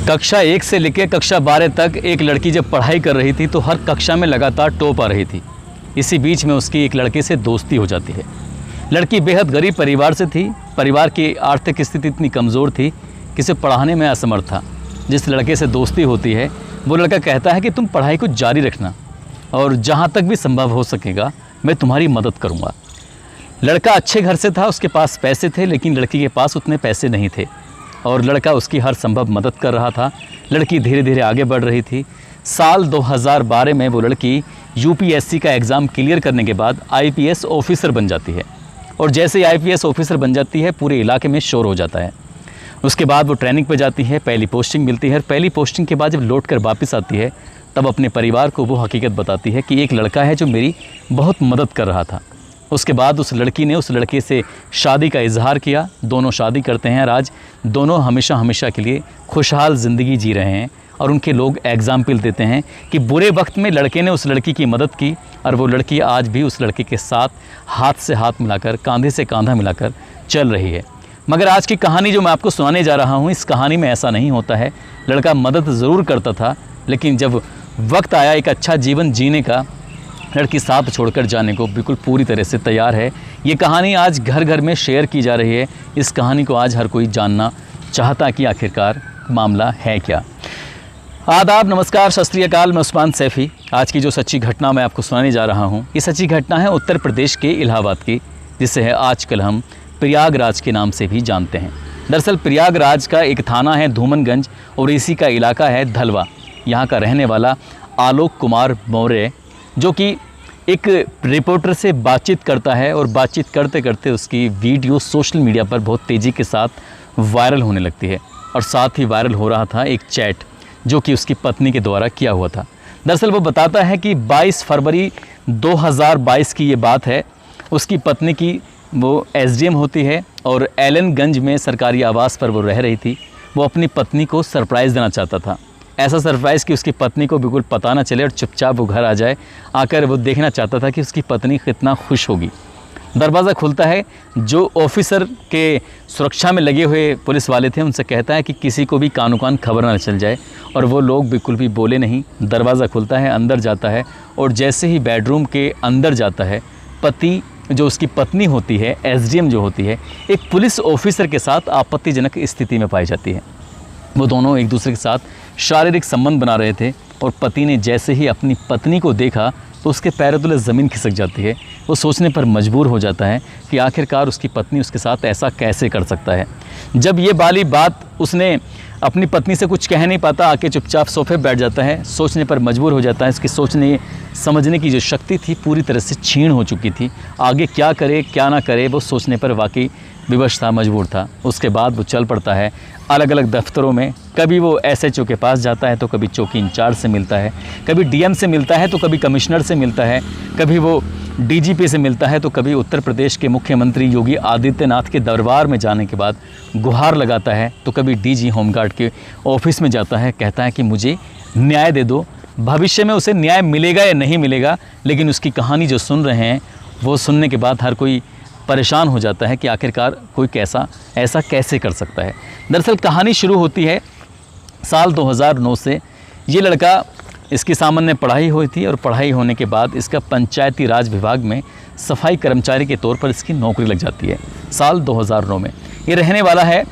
कक्षा 1 से लेकर कक्षा 12 तक एक लड़की जब पढ़ाई कर रही थी तो हर कक्षा में लगातार टॉप आ रही थी। इसी बीच में उसकी एक लड़के से दोस्ती हो जाती है। लड़की बेहद गरीब परिवार से थी। परिवार की आर्थिक स्थिति इतनी कमज़ोर थी कि उसे पढ़ाने में असमर्थ था। जिस लड़के से दोस्ती होती है वो लड़का कहता है कि तुम पढ़ाई को जारी रखना और जहाँ तक भी संभव हो सकेगा मैं तुम्हारी मदद करूँगा। लड़का अच्छे घर से था, उसके पास पैसे थे, लेकिन लड़की के पास उतने पैसे नहीं थे और लड़का उसकी हर संभव मदद कर रहा था। लड़की धीरे धीरे आगे बढ़ रही थी। साल 2012 में वो लड़की यूपीएससी का एग्ज़ाम क्लियर करने के बाद आईपीएस ऑफिसर बन जाती है और जैसे ही आईपीएस ऑफिसर बन जाती है पूरे इलाके में शोर हो जाता है। उसके बाद वो ट्रेनिंग पे जाती है, पहली पोस्टिंग मिलती है और पहली पोस्टिंग के बाद जब लौट कर वापस आती है तब अपने परिवार को वो हकीकत बताती है कि एक लड़का है जो मेरी बहुत मदद कर रहा था। उसके बाद उस लड़की ने उस लड़के से शादी का इजहार किया। दोनों शादी करते हैं और आज दोनों हमेशा हमेशा के लिए खुशहाल ज़िंदगी जी रहे हैं और उनके लोग एग्ज़ाम्पल देते हैं कि बुरे वक्त में लड़के ने उस लड़की की मदद की और वो लड़की आज भी उस लड़के के साथ हाथ से हाथ मिलाकर, कांधे से कांधा मिलाकर चल रही है। मगर आज की कहानी जो मैं आपको सुनाने जा रहा हूँ, इस कहानी में ऐसा नहीं होता है। लड़का मदद ज़रूर करता था, लेकिन जब वक्त आया एक अच्छा जीवन जीने का, लड़की साथ छोड़कर जाने को बिल्कुल पूरी तरह से तैयार है। ये कहानी आज घर घर में शेयर की जा रही है। इस कहानी को आज हर कोई जानना चाहता कि आखिरकार मामला है क्या। आदाब, नमस्कार, सत श्री अकाल। मैं उस्मान सैफ़ी। आज की जो सच्ची घटना मैं आपको सुनाने जा रहा हूँ, ये सच्ची घटना है उत्तर प्रदेश के इलाहाबाद की, जिसे है आजकल हम प्रयागराज के नाम से भी जानते हैं। दरअसल प्रयागराज का एक थाना है धूमनगंज और इसी का इलाका है धलवा। यहाँ का रहने वाला आलोक कुमार मौर्य, जो कि एक रिपोर्टर से बातचीत करता है और बातचीत करते करते उसकी वीडियो सोशल मीडिया पर बहुत तेज़ी के साथ वायरल होने लगती है। और साथ ही वायरल हो रहा था एक चैट जो कि उसकी पत्नी के द्वारा किया हुआ था। दरअसल वो बताता है कि 22 फरवरी 2022 की ये बात है। उसकी पत्नी की वो एसडीएम होती है और एलनगंज में सरकारी आवास पर वो रह रही थी। वो अपनी पत्नी को सरप्राइज़ देना चाहता था, ऐसा सरप्राइज़ कि उसकी पत्नी को बिल्कुल पता ना चले और चुपचाप वो घर आ जाए। आकर वो देखना चाहता था कि उसकी पत्नी कितना खुश होगी। दरवाज़ा खुलता है, जो ऑफिसर के सुरक्षा में लगे हुए पुलिस वाले थे उनसे कहता है कि किसी को भी कानो कान खबर ना चल जाए, और वो लोग बिल्कुल भी बोले नहीं। दरवाज़ा खुलता है, अंदर जाता है और जैसे ही बेडरूम के अंदर जाता है, पति जो उसकी पत्नी होती है, एसडीएम जो होती है, एक पुलिस ऑफिसर के साथ आपत्तिजनक स्थिति में पाई जाती है। वो दोनों एक दूसरे के साथ शारीरिक संबंध बना रहे थे और पति ने जैसे ही अपनी पत्नी को देखा तो उसके पैरों तले ज़मीन खिसक जाती है। वो सोचने पर मजबूर हो जाता है कि आखिरकार उसकी पत्नी उसके साथ ऐसा कैसे कर सकता है। जब ये वाली बात उसने अपनी पत्नी से कुछ कह नहीं पाता, आके चुपचाप सोफे बैठ जाता है। सोचने पर मजबूर हो जाता है। इसकी सोचने समझने की जो शक्ति थी पूरी तरह से छीन हो चुकी थी। आगे क्या करे क्या ना करे वो सोचने पर वाकई विवश था, मजबूर था। उसके बाद वो चल पड़ता है अलग अलग दफ्तरों में। कभी वो एसएचओ के पास जाता है तो कभी चौकी इंचार्ज से मिलता है, कभी डीएम से मिलता है तो कभी कमिश्नर से मिलता है, कभी वो डीजीपी से मिलता है तो कभी उत्तर प्रदेश के मुख्यमंत्री योगी आदित्यनाथ के दरबार में जाने के बाद गुहार लगाता है, तो कभी डीजी होमगार्ड के ऑफिस में जाता है, कहता है कि मुझे न्याय दे दो। भविष्य में उसे न्याय मिलेगा या नहीं मिलेगा, लेकिन उसकी कहानी जो सुन रहे हैं वो सुनने के बाद हर कोई परेशान हो जाता है कि आखिरकार कोई ऐसा कैसे कर सकता है। दरअसल कहानी शुरू होती है साल 2009 से। ये लड़का, इसकी सामान्य पढ़ाई हुई थी और पढ़ाई होने के बाद इसका पंचायती राज विभाग में सफाई कर्मचारी के तौर पर इसकी नौकरी लग जाती है साल 2009 में। ये रहने वाला है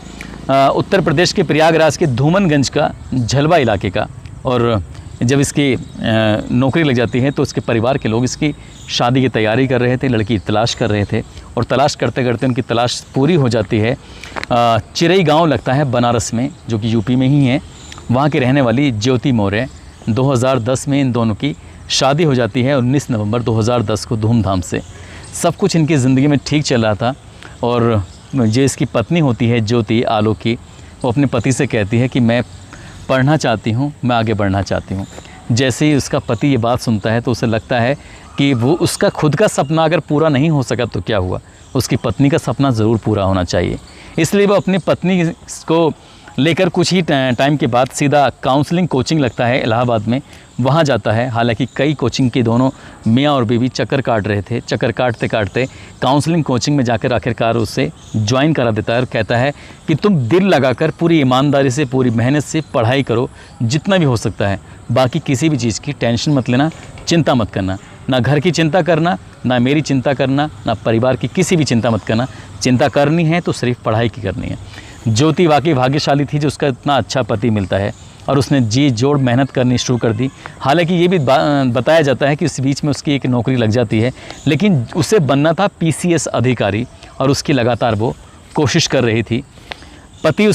उत्तर प्रदेश के प्रयागराज के धूमनगंज का झलवा इलाके का। और जब इसकी नौकरी लग जाती है तो इसके परिवार के लोग इसकी शादी की तैयारी कर रहे थे, लड़की तलाश कर रहे थे और तलाश करते करते उनकी तलाश पूरी हो जाती है। चिरई गांव लगता है बनारस में, जो कि यूपी में ही है। वहाँ की रहने वाली ज्योति मौर्य, 2010 में इन दोनों की शादी हो जाती है। 19 नवंबर 2010 को धूमधाम से सब कुछ इनकी ज़िंदगी में ठीक चल रहा था। और जो इसकी पत्नी होती है ज्योति आलोक की, वो अपने पति से कहती है कि मैं पढ़ना चाहती हूँ, मैं आगे बढ़ना चाहती हूँ। जैसे ही उसका पति ये बात सुनता है तो उसे लगता है कि वो उसका खुद का सपना अगर पूरा नहीं हो सका तो क्या हुआ, उसकी पत्नी का सपना ज़रूर पूरा होना चाहिए। इसलिए वो अपनी पत्नी को लेकर कुछ ही टाइम के बाद सीधा काउंसलिंग कोचिंग लगता है इलाहाबाद में, वहाँ जाता है। हालांकि कई कोचिंग के दोनों मियाँ और बीवी चक्कर काट रहे थे। चक्कर काटते काटते काउंसलिंग कोचिंग में जाकर आखिरकार उससे ज्वाइन करा देता है और कहता है कि तुम दिल लगाकर पूरी ईमानदारी से, पूरी मेहनत से पढ़ाई करो जितना भी हो सकता है, बाकी किसी भी चीज़ की टेंशन मत लेना, चिंता मत करना, ना घर की चिंता करना, ना मेरी चिंता करना, ना परिवार की किसी भी चिंता मत करना। चिंता करनी है तो सिर्फ पढ़ाई की करनी है। ज्योति वाकई भाग्यशाली थी जो उसका इतना अच्छा पति मिलता है और उसने जी जोड़ मेहनत करनी शुरू कर दी। हालांकि ये भी बताया जाता है कि उस बीच में उसकी एक नौकरी लग जाती है, लेकिन उसे बनना था PCS अधिकारी और उसकी लगातार वो कोशिश कर रही थी। पति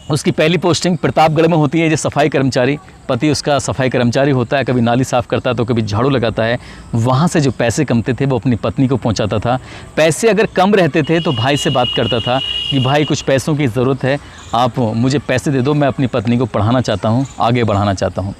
उसकी पहली पोस्टिंग प्रतापगढ़ में होती है, जो सफाई कर्मचारी। पति उसका सफाई कर्मचारी होता है, कभी नाली साफ़ करता है तो कभी झाड़ू लगाता है। वहाँ से जो पैसे कमते थे वो अपनी पत्नी को पहुँचाता था। पैसे अगर कम रहते थे तो भाई से बात करता था कि भाई कुछ पैसों की ज़रूरत है, आप मुझे पैसे दे दो, मैं अपनी पत्नी को पढ़ाना चाहता हूँ, आगे बढ़ाना चाहता हूँ।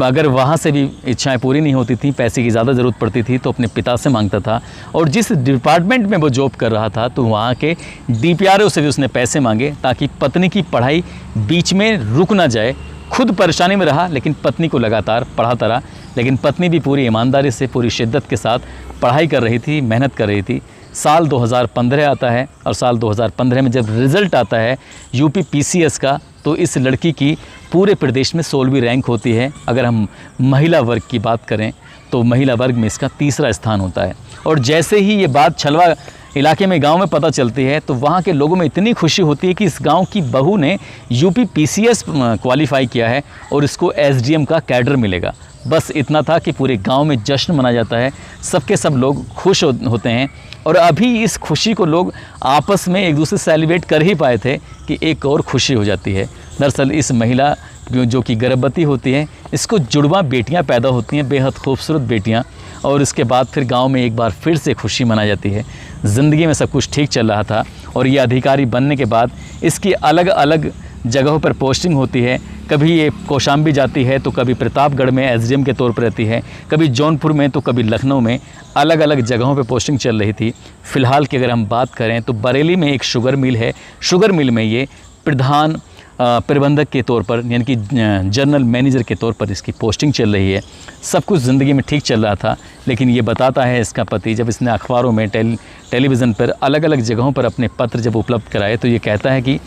अगर वहाँ से भी इच्छाएं पूरी नहीं होती थी, पैसे की ज़्यादा ज़रूरत पड़ती थी तो अपने पिता से मांगता था। और जिस डिपार्टमेंट में वो जॉब कर रहा था तो वहाँ के DPRO से भी उसने पैसे मांगे ताकि पत्नी की पढ़ाई बीच में रुक ना जाए। खुद परेशानी में रहा लेकिन पत्नी को लगातार पढ़ाता रहा। लेकिन पत्नी भी पूरी ईमानदारी से, पूरी शिद्दत के साथ पढ़ाई कर रही थी, मेहनत कर रही थी। साल 2015 आता है और साल 2015 में जब रिज़ल्ट आता है UP PCS का, तो इस लड़की की पूरे प्रदेश में 16वीं रैंक होती है। अगर हम महिला वर्ग की बात करें तो महिला वर्ग में इसका 3रा स्थान होता है। और जैसे ही ये बात छलवा इलाके में, गांव में पता चलती है तो वहाँ के लोगों में इतनी खुशी होती है कि इस गांव की बहू ने UP PCS क्वालिफाई किया है और इसको SDM का कैडर मिलेगा। बस इतना था कि पूरे गांव में जश्न मनाया जाता है, सबके सब लोग खुश होते हैं। और अभी इस खुशी को लोग आपस में एक दूसरे से सेलिब्रेट कर ही पाए थे कि एक और खुशी हो जाती है। दरअसल इस महिला जो कि गर्भवती होती है, इसको जुड़वा बेटियां पैदा होती हैं, बेहद खूबसूरत बेटियां। और इसके बाद फिर गांव में एक बार फिर से खुशी मनाई जाती है। ज़िंदगी में सब कुछ ठीक चल रहा था और ये अधिकारी बनने के बाद इसकी अलग अलग जगहों पर पोस्टिंग होती है। कभी ये कौशाम्बी जाती है तो कभी प्रतापगढ़ में SDM के तौर पर रहती है, कभी जौनपुर में तो कभी लखनऊ में, अलग अलग जगहों पे पोस्टिंग चल रही थी। फ़िलहाल की अगर हम बात करें तो बरेली में एक शुगर मिल है, शुगर मिल में ये प्रधान प्रबंधक के तौर पर, यानी कि जनरल मैनेजर के तौर पर इसकी पोस्टिंग चल रही है। सब कुछ ज़िंदगी में ठीक चल रहा था, लेकिन ये बताता है इसका पति, जब इसने अखबारों में, टेलीविज़न पर, अलग अलग जगहों पर अपने पत्र जब उपलब्ध कराए तो ये कहता है कि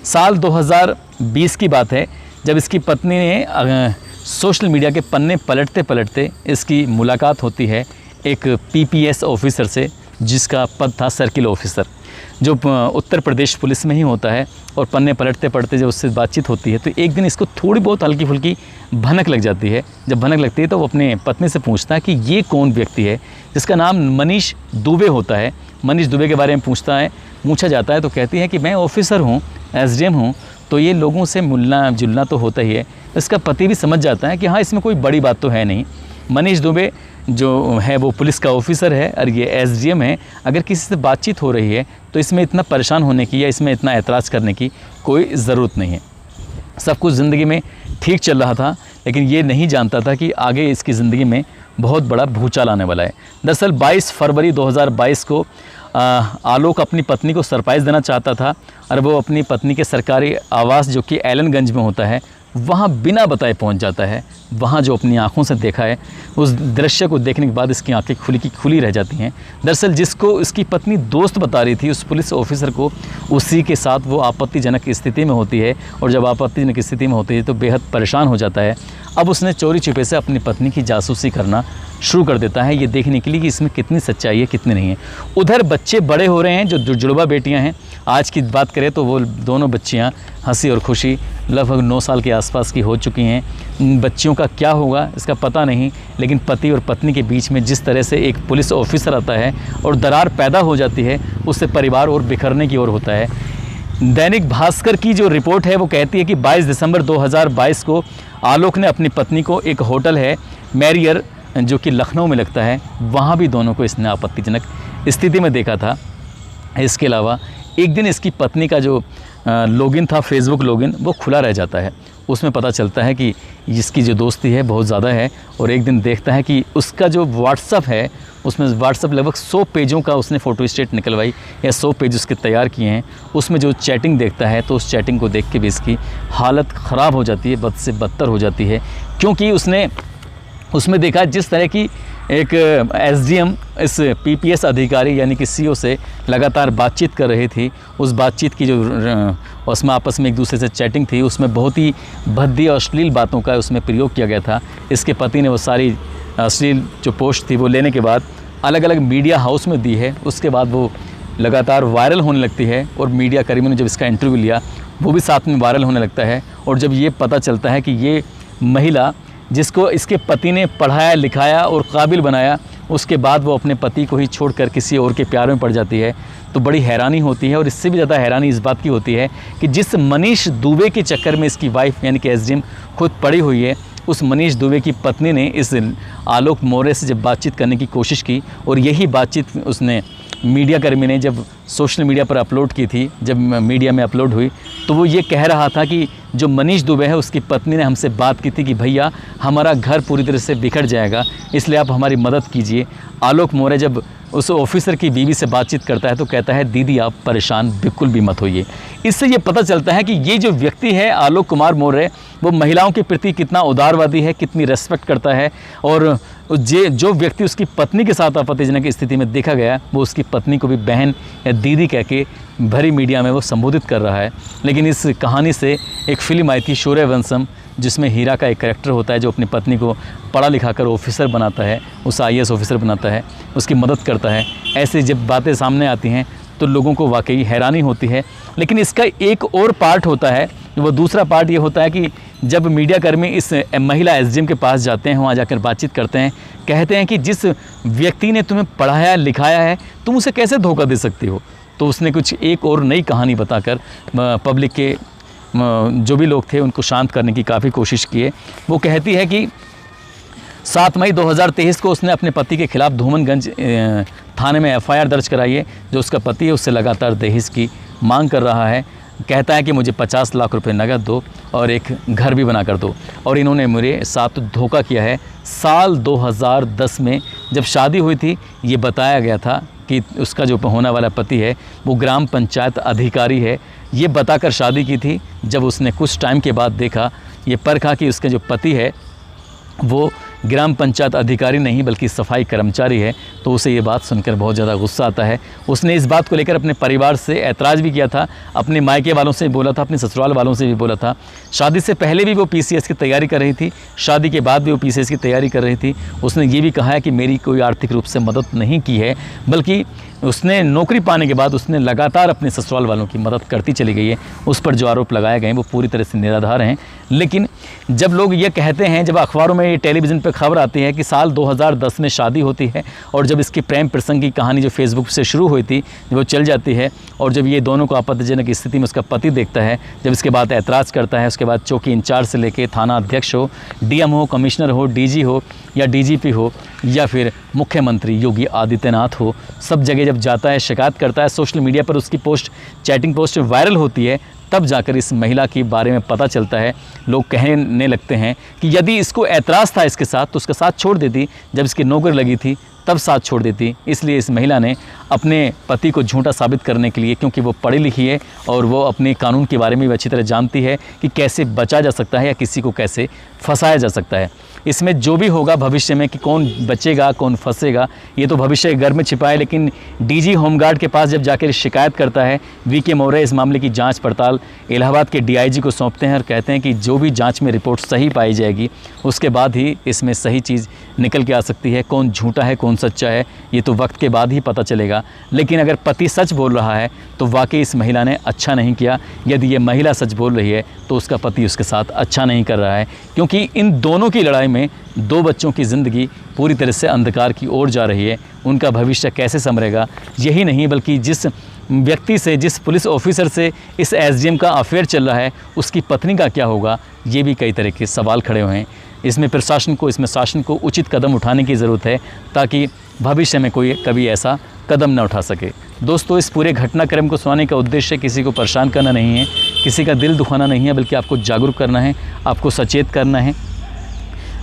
साल 2020 की बात है, जब इसकी पत्नी ने सोशल मीडिया के पन्ने पलटते पलटते इसकी मुलाकात होती है एक PPS ऑफिसर से, जिसका पद था सर्किल ऑफिसर, जो उत्तर प्रदेश पुलिस में ही होता है। और पन्ने पलटते पलटते जब उससे बातचीत होती है तो एक दिन इसको थोड़ी बहुत हल्की फुल्की भनक लग जाती है। जब भनक लगती है तो वो अपने पत्नी से पूछता है कि ये कौन व्यक्ति है, जिसका नाम मनीष दुबे होता है। मनीष दुबे के बारे में पूछा जाता है तो कहती है कि मैं ऑफिसर हूँ, SDM हूँ, तो ये लोगों से मिलना जुलना तो होता ही है। इसका पति भी समझ जाता है कि हाँ, इसमें कोई बड़ी बात तो है नहीं। मनीष दुबे जो है वो पुलिस का ऑफिसर है और ये SDM है। अगर किसी से बातचीत हो रही है तो इसमें इतना परेशान होने की या इसमें इतना ऐतराज़ करने की कोई ज़रूरत नहीं है। सब कुछ ज़िंदगी में ठीक चल रहा था, लेकिन ये नहीं जानता था कि आगे इसकी ज़िंदगी में बहुत बड़ा भूचाल आने वाला है। दरअसल 22 फरवरी 2022 को आलोक अपनी पत्नी को सरप्राइज़ देना चाहता था और वो अपनी पत्नी के सरकारी आवास जो कि एलनगंज में होता है, वहाँ बिना बताए पहुँच जाता है। वहाँ जो अपनी आँखों से देखा है, उस दृश्य को देखने के बाद इसकी आंखें खुली रह जाती हैं। दरअसल जिसको इसकी पत्नी दोस्त बता रही थी उस पुलिस ऑफिसर को, उसी के साथ वो आपत्तिजनक स्थिति में होती है। और जब आपत्तिजनक स्थिति में होती है तो बेहद परेशान हो जाता है। अब उसने चोरी छिपे से अपनी पत्नी की जासूसी करना शुरू कर देता है, ये देखने के लिए कि इसमें कितनी सच्चाई है कितनी नहीं है। उधर बच्चे बड़े हो रहे हैं, जो जुड़वा बेटियां हैं। आज की बात करें तो वो दोनों बच्चियां हंसी और खुशी लगभग 9 साल के आसपास की हो चुकी हैं। बच्चियों का क्या होगा इसका पता नहीं, लेकिन पति और पत्नी के बीच में जिस तरह से एक पुलिस ऑफिसर आता है और दरार पैदा हो जाती है, उससे परिवार और बिखरने की ओर होता है। दैनिक भास्कर की जो रिपोर्ट है वो कहती है कि 22 दिसंबर 2022 को आलोक ने अपनी पत्नी को एक होटल है मैरियर, जो कि लखनऊ में लगता है, वहाँ भी दोनों को इसने आपत्तिजनक स्थिति में देखा था। इसके अलावा एक दिन इसकी पत्नी का जो लॉगिन था, फेसबुक लॉगिन, वो खुला रह जाता है। उसमें पता चलता है कि इसकी जो दोस्ती है बहुत ज़्यादा है, और एक दिन देखता है कि उसका जो व्हाट्सअप है उसमें व्हाट्सअप लगभग 100 पेजों का उसने फ़ोटो स्टेट निकलवाई या 100 पेज उसके तैयार किए हैं। उसमें जो चैटिंग देखता है तो उस चैटिंग को देख के भी इसकी हालत ख़राब हो जाती है, बद से बदतर हो जाती है, क्योंकि उसने उसमें देखा जिस तरह की एक एसडीएम इस पीपीएस अधिकारी यानी कि सीओ से लगातार बातचीत कर रही थी। उस बातचीत की जो उसमें आपस में एक दूसरे से चैटिंग थी, उसमें बहुत ही भद्दी और अश्लील बातों का उसमें प्रयोग किया गया था। इसके पति ने वो सारी अश्लील जो पोस्ट थी वो लेने के बाद अलग अलग मीडिया हाउस में दी है। उसके बाद वो लगातार वायरल होने लगती है, और मीडिया कर्मियों ने जब इसका इंटरव्यू लिया वो भी साथ में वायरल होने लगता है। और जब ये पता चलता है कि ये महिला जिसको इसके पति ने पढ़ाया लिखाया और काबिल बनाया, उसके बाद वो अपने पति को ही छोड़कर किसी और के प्यार में पड़ जाती है, तो बड़ी हैरानी होती है। और इससे भी ज़्यादा हैरानी इस बात की होती है कि जिस मनीष दुबे के चक्कर में इसकी वाइफ यानी कि एसडीएम खुद पड़ी हुई है, उस मनीष दुबे की पत्नी ने इस आलोक मौर्य से जब बातचीत करने की कोशिश की, और यही बातचीत उसने मीडिया कर्मी ने जब सोशल मीडिया पर अपलोड की थी, जब मीडिया में अपलोड हुई, तो वो ये कह रहा था कि जो मनीष दुबे है उसकी पत्नी ने हमसे बात की थी कि भैया हमारा घर पूरी तरह से बिखर जाएगा, इसलिए आप हमारी मदद कीजिए। आलोक मौर्य जब उस ऑफिसर की बीवी से बातचीत करता है तो कहता है दीदी आप परेशान बिल्कुल भी मत होइए। इससे ये पता चलता है कि ये जो व्यक्ति है आलोक कुमार मौर्य, वो महिलाओं के प्रति कितना उदारवादी है, कितनी रेस्पेक्ट करता है। और जो व्यक्ति उसकी पत्नी के साथ आपत्तिजनक स्थिति में देखा गया, वो उसकी पत्नी को भी बहन या दीदी कह के भरी मीडिया में वो संबोधित कर रहा है। लेकिन इस कहानी से एक फिल्म आई थी सूर्यवंशम, जिसमें हीरा का एक कैरेक्टर होता है जो अपनी पत्नी को पढ़ा लिखा कर ऑफिसर बनाता है, उस आईएएस ऑफिसर बनाता है, उसकी मदद करता है। ऐसे जब बातें सामने आती हैं तो लोगों को वाकई हैरानी होती है। लेकिन इसका एक और पार्ट होता है, वो दूसरा पार्ट ये होता है कि जब मीडिया कर्मी इस महिला एसडीएम के पास जाते हैं, वहाँ जाकर बातचीत करते हैं, कहते हैं कि जिस व्यक्ति ने तुम्हें पढ़ाया लिखाया है तुम उसे कैसे धोखा दे सकती हो। तो उसने कुछ एक और नई कहानी बताकर पब्लिक के जो भी लोग थे उनको शांत करने की काफ़ी कोशिश की है। वो कहती है कि 7 मई 2023 को उसने अपने पति के खिलाफ धूमनगंज थाने में एफआईआर दर्ज कराई है। जो उसका पति है उससे लगातार दहेज की मांग कर रहा है। कहता है कि मुझे 50 लाख रुपए नकद दो और एक घर भी बना कर दो। और इन्होंने मेरे साथ धोखा किया है। साल 2010 में जब शादी हुई थी, ये बताया गया था कि उसका जो होने वाला पति है वो ग्राम पंचायत अधिकारी है, ये बताकर शादी की थी। जब उसने कुछ टाइम के बाद देखा, ये परखा कि उसके जो पति है वो ग्राम पंचायत अधिकारी नहीं बल्कि सफाई कर्मचारी है, तो उसे ये बात सुनकर बहुत ज़्यादा गुस्सा आता है। उसने इस बात को लेकर अपने परिवार से ऐतराज़ भी किया था, अपने मायके वालों से भी बोला था, अपने ससुराल वालों से भी बोला था। शादी से पहले भी वो पीसीएस की तैयारी कर रही थी, शादी के बाद भी वो पीसीएस की तैयारी कर रही थी। उसने ये भी कहा है कि मेरी कोई आर्थिक रूप से मदद नहीं की है, बल्कि उसने नौकरी पाने के बाद उसने लगातार अपने ससुराल वालों की मदद करती चली गई है। उस पर जो आरोप लगाए गए हैं वो पूरी तरह से निराधार हैं। लेकिन जब लोग ये कहते हैं, जब अखबारों में टेलीविज़न पर खबर आती है कि साल 2010 में शादी होती है, और जब इसकी प्रेम प्रसंग की कहानी जो फेसबुक से शुरू हुई थी वो चल जाती है, और जब ये दोनों को आपत्तिजनक स्थिति में उसका पति देखता है, जब इसके बाद ऐतराज़ करता है, उसके बाद चौकी इंचार्ज से लेकर थाना अध्यक्ष हो, डीएम हो, कमिश्नर हो, डीजी हो या डीजीपी हो या फिर मुख्यमंत्री योगी आदित्यनाथ हो, सब जगह जब जाता है, शिकायत करता है, सोशल मीडिया पर उसकी पोस्ट, चैटिंग पोस्ट वायरल होती है, तब जाकर इस महिला के बारे में पता चलता है। लोग कहने लगते हैं कि यदि इसको ऐतराज़ था इसके साथ तो उसका साथ छोड़ देती, जब इसकी नौकरी लगी थी तब साथ छोड़ देती। इसलिए इस महिला ने अपने पति को झूठा साबित करने के लिए, क्योंकि वो पढ़ी लिखी है और वो अपने कानून के बारे में भी अच्छी तरह जानती है कि कैसे बचा जा सकता है या किसी को कैसे फंसाया जा सकता है। इसमें जो भी होगा भविष्य में कि कौन बचेगा कौन फंसेगा, ये तो भविष्य के घर में छिपा है। लेकिन डीजी होमगार्ड के पास जब जाकर शिकायत करता है, वीके मौर्य इस मामले की जांच पड़ताल इलाहाबाद के डीआईजी को सौंपते हैं और कहते हैं कि जो भी जांच में रिपोर्ट सही पाई जाएगी उसके बाद ही इसमें सही चीज़ निकल के आ सकती है। कौन झूठा है कौन सच्चा है ये तो वक्त के बाद ही पता चलेगा। लेकिन अगर पति सच बोल रहा है तो वाकई इस महिला ने अच्छा नहीं किया। यदि ये महिला सच बोल रही है तो उसका पति उसके साथ अच्छा नहीं कर रहा है, क्योंकि इन दोनों की लड़ाई में 2 बच्चों की ज़िंदगी पूरी तरह से अंधकार की ओर जा रही है। उनका भविष्य कैसे संवरेगा, यही नहीं बल्कि जिस व्यक्ति से, जिस पुलिस ऑफिसर से इस एसडीएम का अफेयर चल रहा है, उसकी पत्नी का क्या होगा, ये भी कई तरह के सवाल खड़े हुए हैं। इसमें प्रशासन को, इसमें शासन को उचित कदम उठाने की ज़रूरत है ताकि भविष्य में कोई कभी ऐसा कदम न उठा सके। दोस्तों, इस पूरे घटनाक्रम को सुनाने का उद्देश्य किसी को परेशान करना नहीं है, किसी का दिल दुखाना नहीं है, बल्कि आपको जागरूक करना है, आपको सचेत करना है।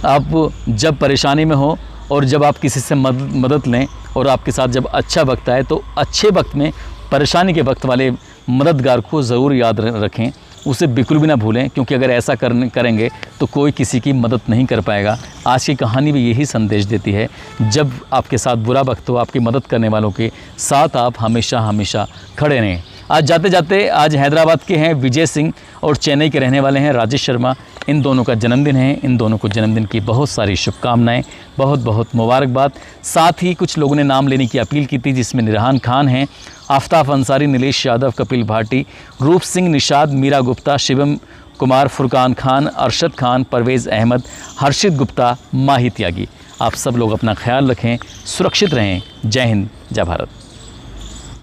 आप जब परेशानी में हो और जब आप किसी से मदद लें और आपके साथ जब अच्छा वक्त आए, तो अच्छे वक्त में, परेशानी के वक्त वाले मददगार को ज़रूर याद रखें, उसे बिल्कुल भी ना भूलें, क्योंकि अगर ऐसा करेंगे तो कोई किसी की मदद नहीं कर पाएगा। आज की कहानी भी यही संदेश देती है, जब आपके साथ बुरा वक्त हो, आपकी मदद करने वालों के साथ आप हमेशा हमेशा खड़े रहें। आज जाते जाते, आज हैदराबाद के हैं विजय सिंह और चेन्नई के रहने वाले हैं राजेश शर्मा। इन दोनों का जन्मदिन है, इन दोनों को जन्मदिन की बहुत सारी शुभकामनाएं, बहुत बहुत मुबारकबाद। साथ ही कुछ लोगों ने नाम लेने की अपील की थी, जिसमें निरहान खान हैं, आफ्ताब अंसारी, नीलेश यादव, कपिल भाटी, रूप सिंह, निषाद, मीरा गुप्ता, शिवम कुमार, फुरकान खान, अरशद खान, परवेज़ अहमद, हर्षित गुप्ता, माही त्यागी। आप सब लोग अपना ख्याल रखें, सुरक्षित रहें। जय हिंद, जय भारत।